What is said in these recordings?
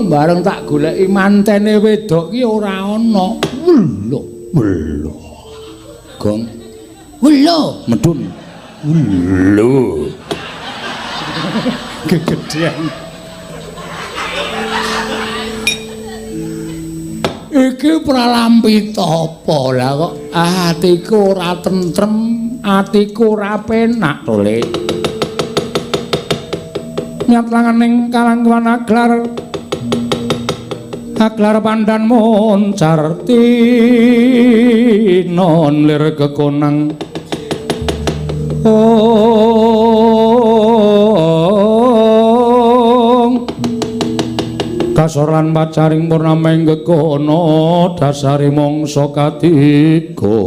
Bareng tak goleki mantene wedok ki ora ana. Welo. Gong. Welo, medun. Welo. Kegedean. Iki pralampita apa lah kok atiku ora tentrem, atiku ora penak to, Le. Nyat langaning kalangkuan aglar pandan moncar tinon lir kekonang kasoran pacaring purnama ing gekono dasari mangsa katiga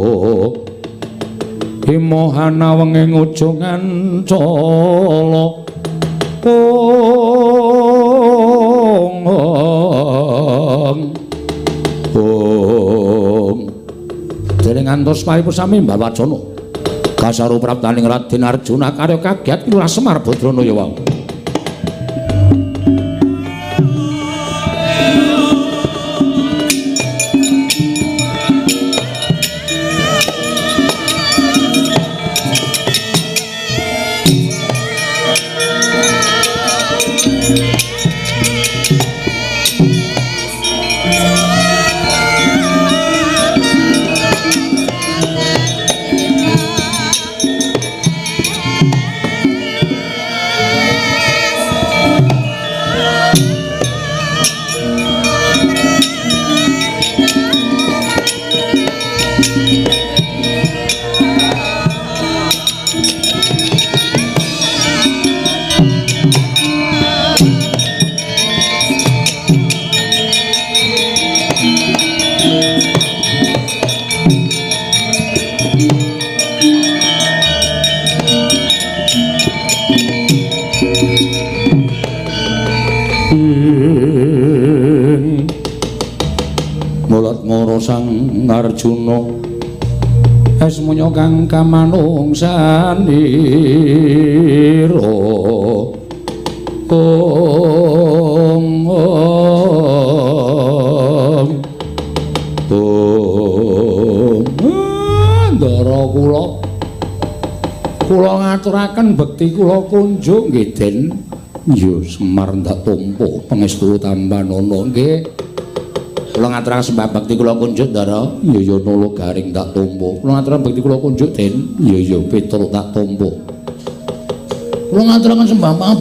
himohana wenging ujungan cala dening ngantos paripun sami mbawacana kasarupraptaning Raden Arjuna karya kagiat Kula Semar Badranaya wau. Sang Arjuna esmunya kang kamanungsanira ndara kula ngaturaken bekti kula kunjuk nggih Den. Ya Semar ndak tampa pangestu tambanana nggih. Kula ngaturaken sembah bakti kula kunjuk Ndara, ya nolo garing tak tampa. Kula ngaturaken bakti kula kunjuk Den, ya Petruk tak tampa. Kula ngaturaken sembah